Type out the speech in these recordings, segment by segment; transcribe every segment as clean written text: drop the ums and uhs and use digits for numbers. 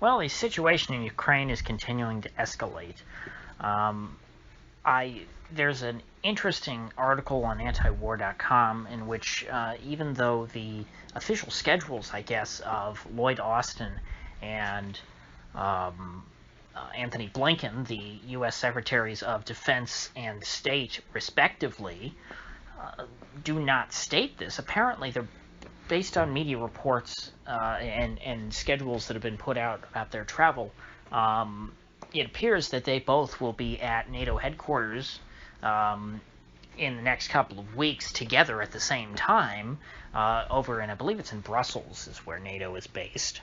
Well, the situation in Ukraine is continuing to escalate. Um, there's an interesting article on antiwar.com in which, even though the official schedules, I guess, of Lloyd Austin and Anthony Blinken, the U.S. Secretaries of Defense and State, respectively, do not state this. Apparently, they're based on media reports and schedules that have been put out about their travel. It appears that they both will be at NATO headquarters in the next couple of weeks together at the same time over in, I believe it's in Brussels is where NATO is based.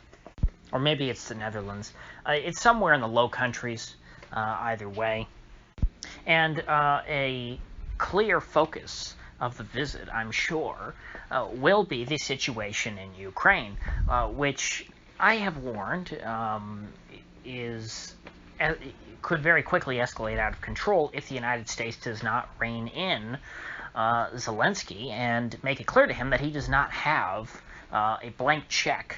Or maybe it's the Netherlands. It's somewhere in the Low Countries, either way. And a clear focus of the visit, I'm sure, will be the situation in Ukraine, which I have warned could very quickly escalate out of control if the United States does not rein in Zelensky and make it clear to him that he does not have a blank check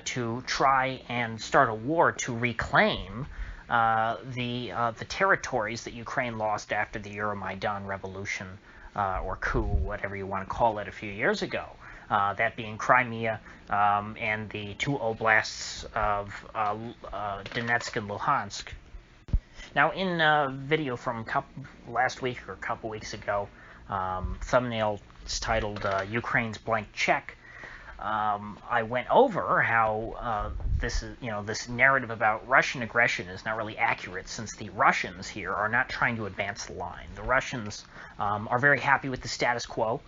to try and start a war to reclaim the territories that Ukraine lost after the Euromaidan revolution or coup, whatever you want to call it, a few years ago. That being Crimea and the two oblasts of Donetsk and Luhansk. Now, in a video from last week or a couple weeks ago, thumbnail titled "Ukraine's Blank Check," I went over how this narrative about Russian aggression is not really accurate, since the Russians here are not trying to advance the line. The Russians are very happy with the status quo.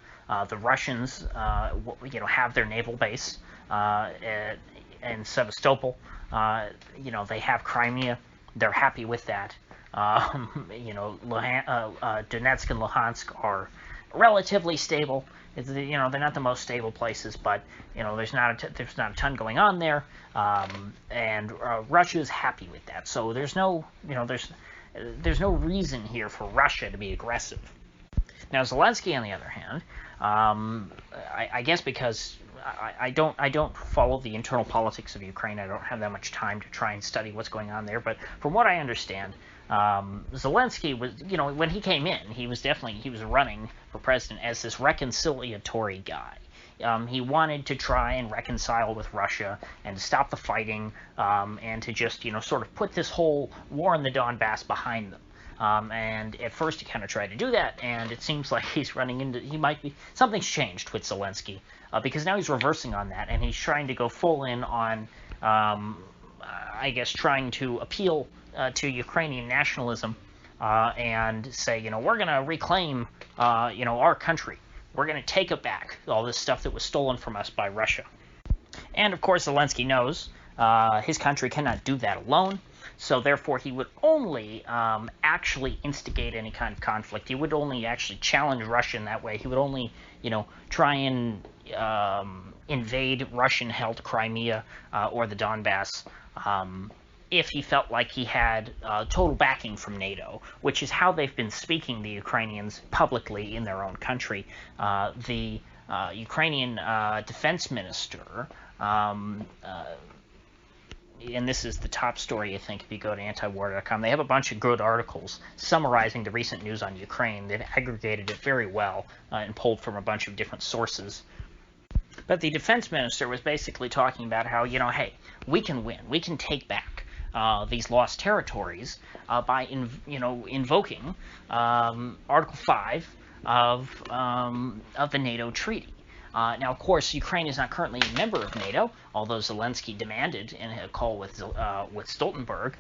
The Russians, have their naval base in Sevastopol. They have Crimea. They're happy with that. Donetsk and Luhansk are relatively stable. They're not the most stable places, but there's not a ton going on there, and Russia is happy with that. So there's no reason here for Russia to be aggressive. Now Zelensky, on the other hand, I guess because I don't follow the internal politics of Ukraine. I don't have that much time to try and study what's going on there. But from what I understand, Zelensky was, when he came in, he was running for president as this reconciliatory guy. He wanted to try and reconcile with Russia and to stop the fighting, and to just, sort of put this whole war in the Donbass behind them. And at first he kind of tried to do that, and it seems like something's changed with Zelensky, because now he's reversing on that, and he's trying to go full in on, I guess, trying to appeal to Ukrainian nationalism, and say, we're going to reclaim, our country. We're going to take it back, all this stuff that was stolen from us by Russia. And, of course, Zelensky knows his country cannot do that alone. So therefore, he would only actually instigate any kind of conflict. He would only actually challenge Russia in that way. He would only, try and invade Russian-held Crimea or the Donbass if he felt like he had total backing from NATO, which is how they've been speaking, the Ukrainians, publicly in their own country. The Ukrainian defense minister, and this is the top story, I think, if you go to antiwar.com. They have a bunch of good articles summarizing the recent news on Ukraine. They've aggregated it very well and pulled from a bunch of different sources. But the defense minister was basically talking about how, hey, we can win. We can take back these lost territories by, invoking Article 5 of the NATO treaty. Now, of course, Ukraine is not currently a member of NATO, although Zelensky demanded in a call with Stoltenberg,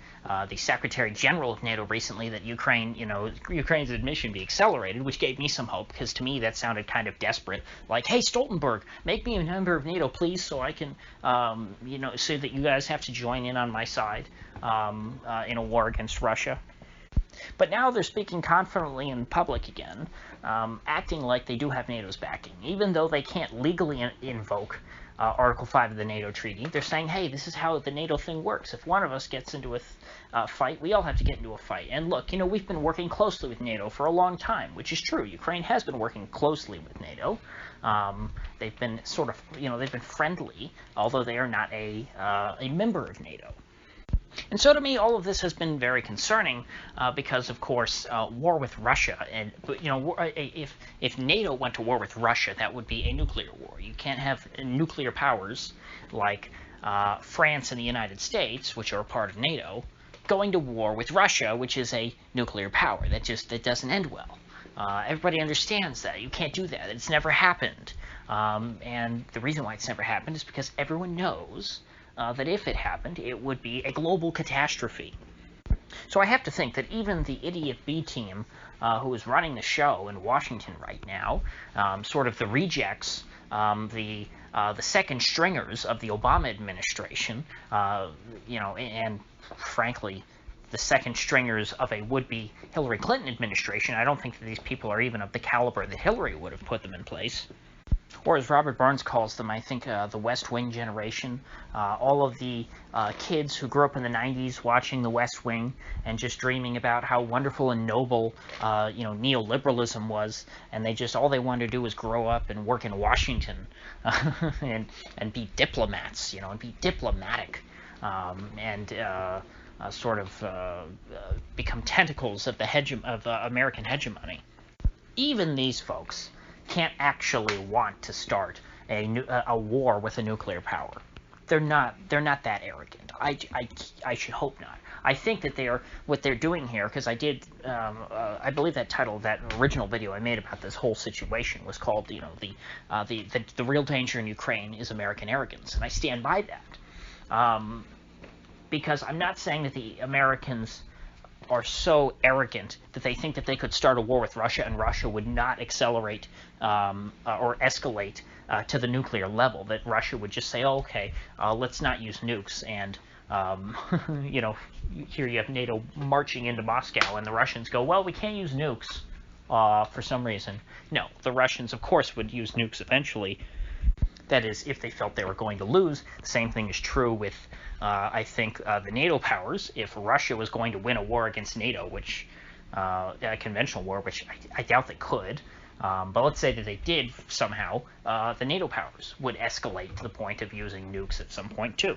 the Secretary General of NATO, recently, that Ukraine's admission be accelerated, which gave me some hope, because to me that sounded kind of desperate. Like, hey, Stoltenberg, make me a member of NATO, please, so I can, so that you guys have to join in on my side in a war against Russia. But now they're speaking confidently in public again, acting like they do have NATO's backing. Even though they can't legally invoke Article 5 of the NATO treaty, they're saying, hey, this is how the NATO thing works. If one of us gets into a fight, we all have to get into a fight. And look, we've been working closely with NATO for a long time, which is true. Ukraine has been working closely with NATO. They've been sort of, they've been friendly, although they are not a member of NATO. And so to me, all of this has been very concerning because, of course, war with Russia, and if NATO went to war with Russia, that would be a nuclear war. You can't have nuclear powers like France and the United States, which are a part of NATO, going to war with Russia, which is a nuclear power. That doesn't end well. Everybody understands that. You can't do that. It's never happened. And the reason why it's never happened is because everyone knows that if it happened, it would be a global catastrophe. So I have to think that even the idiot B team who is running the show in Washington right now, sort of the rejects, the second stringers of the Obama administration, and frankly, the second stringers of a would-be Hillary Clinton administration. I don't think that these people are even of the caliber that Hillary would have put them in place. Or as Robert Burns calls them, I think the West Wing generation, all of the kids who grew up in the 90s watching the West Wing and just dreaming about how wonderful and noble, neoliberalism was, and all they wanted to do was grow up and work in Washington and be diplomats, and be diplomatic, sort of become tentacles of the American hegemony. Even these folks can't actually want to start a war with a nuclear power. They're not that arrogant. I should hope not. I think that what they're doing here, because I believe that title of that original video I made about this whole situation was called, the real danger in Ukraine is American arrogance, and I stand by that. Because I'm not saying that the Americans are so arrogant that they think that they could start a war with Russia and Russia would not accelerate or escalate to the nuclear level, that Russia would just say, oh, okay, let's not use nukes, and here you have NATO marching into Moscow, and the Russians go, well, we can't use nukes for some reason. No, the Russians, of course, would use nukes eventually. That is, if they felt they were going to lose. The same thing is true with, I think, the NATO powers. If Russia was going to win a war against NATO, which a conventional war, which I doubt they could, but let's say that they did somehow, the NATO powers would escalate to the point of using nukes at some point too.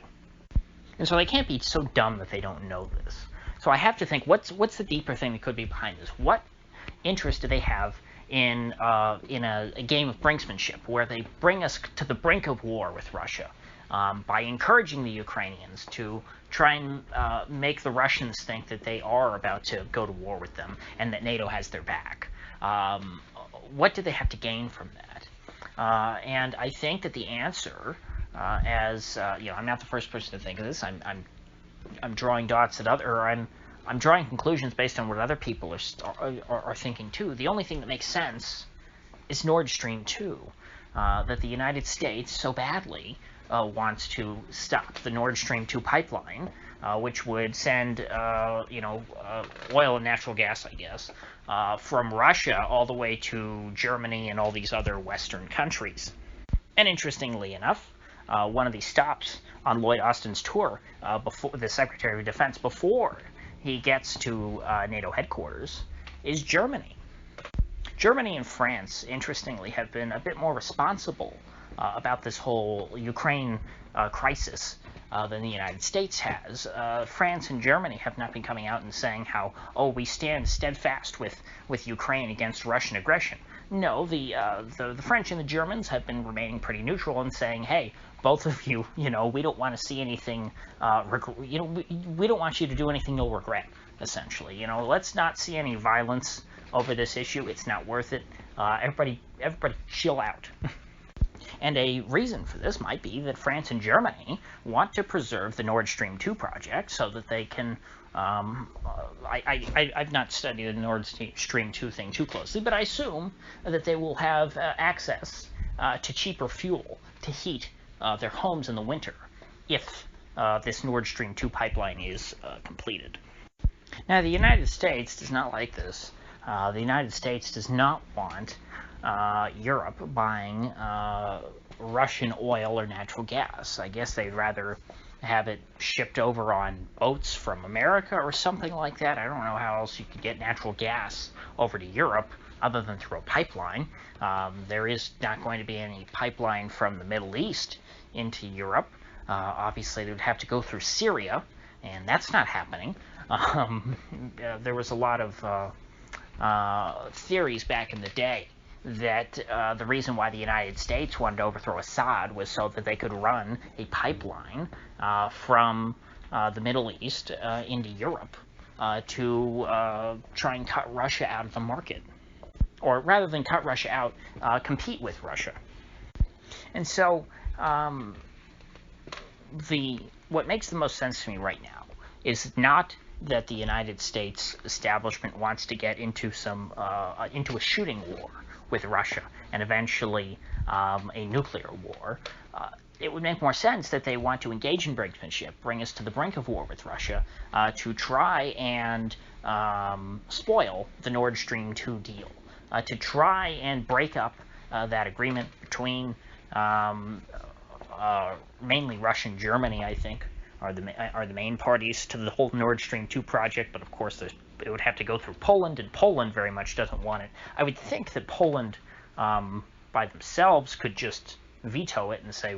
And so they can't be so dumb that they don't know this. So I have to think, what's the deeper thing that could be behind this? What interest do they have in a game of brinksmanship, where they bring us to the brink of war with Russia by encouraging the Ukrainians to try and make the Russians think that they are about to go to war with them and that NATO has their back. What do they have to gain from that? And I think that the answer, I'm not the first person to think of this. I'm drawing dots at I'm drawing conclusions based on what other people are thinking too. The only thing that makes sense is Nord Stream 2, that the United States so badly wants to stop the Nord Stream 2 pipeline, which would send oil and natural gas, I guess, from Russia all the way to Germany and all these other Western countries. And interestingly enough, one of these stops on Lloyd Austin's tour, before the Secretary of Defense, before he gets to NATO headquarters, is Germany. Germany and France, interestingly, have been a bit more responsible about this whole Ukraine crisis than the United States has. France and Germany have not been coming out and saying how, oh, we stand steadfast with Ukraine against Russian aggression. No, the French and the Germans have been remaining pretty neutral and saying, hey, both of you, we don't want to see anything, we don't want you to do anything you'll regret, essentially. Let's not see any violence over this issue. It's not worth it. Everybody chill out. And a reason for this might be that France and Germany want to preserve the Nord Stream 2 project so that they can, I've not studied the Nord Stream 2 thing too closely, but I assume that they will have access to cheaper fuel to heat their homes in the winter if this Nord Stream 2 pipeline is completed. Now, the United States does not like this. The United States does not want Europe buying Russian oil or natural gas. I guess they'd rather have it shipped over on boats from America or something like that. I don't know how else you could get natural gas over to Europe other than through a pipeline. There is not going to be any pipeline from the Middle East into Europe. Obviously, they would have to go through Syria, and that's not happening. There was a lot of theories back in the day that the reason why the United States wanted to overthrow Assad was so that they could run a pipeline from the Middle East into Europe to try and cut Russia out of the market. Or rather than cut Russia out, compete with Russia. And so what makes the most sense to me right now is not that the United States establishment wants to get into into a shooting war with Russia and eventually a nuclear war. It would make more sense that they want to engage in brinksmanship, bring us to the brink of war with Russia, to try and spoil the Nord Stream 2 deal, to try and break up that agreement between mainly Russia and Germany, I think, are the main parties to the whole Nord Stream 2 project, but of course it would have to go through Poland, and Poland very much doesn't want it. I would think that Poland, by themselves, could just veto it and say,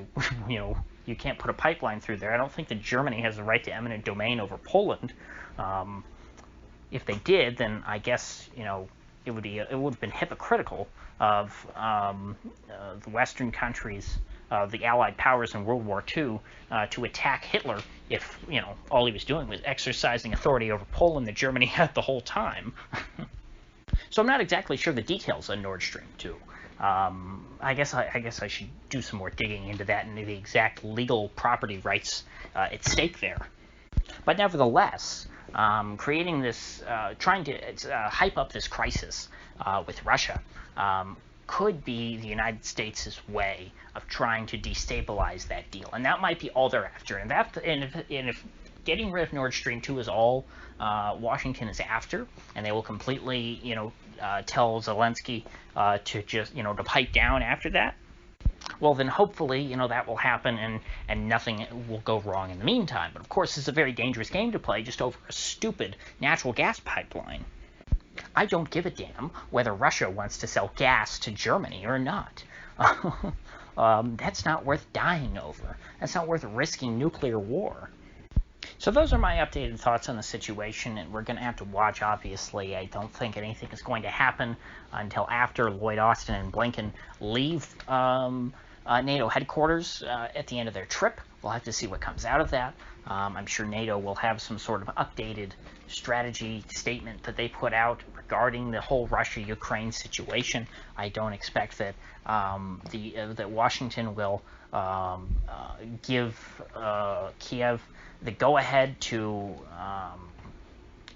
you can't put a pipeline through there. I don't think that Germany has the right to eminent domain over Poland. If they did, then I guess, it would have been hypocritical of the Western countries, the Allied powers in World War II, to attack Hitler if, all he was doing was exercising authority over Poland that Germany had the whole time. So I'm not exactly sure the details on Nord Stream 2. I guess I should do some more digging into that and the exact legal property rights at stake there. But nevertheless, creating this, trying to hype up this crisis with Russia could be the United States' way of trying to destabilize that deal, and that might be all they're after. And if getting rid of Nord Stream 2 is all Washington is after, and they will completely, tell Zelensky to just, to pipe down after that, well, then hopefully, that will happen and nothing will go wrong in the meantime. But of course, it's a very dangerous game to play just over a stupid natural gas pipeline. I don't give a damn whether Russia wants to sell gas to Germany or not. That's not worth dying over. That's not worth risking nuclear war. So those are my updated thoughts on the situation, and we're going to have to watch, obviously. I don't think anything is going to happen until after Lloyd Austin and Blinken leave NATO headquarters at the end of their trip. We'll have to see what comes out of that. I'm sure NATO will have some sort of updated strategy statement that they put out regarding the whole Russia-Ukraine situation. I don't expect that that Washington will give Kiev the go-ahead to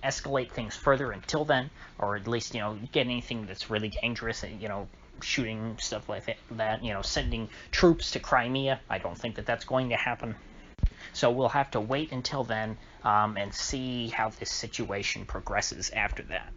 escalate things further until then, or at least, get anything that's really dangerous, shooting stuff like that, sending troops to Crimea. I don't think that that's going to happen. So we'll have to wait until then and see how this situation progresses after that.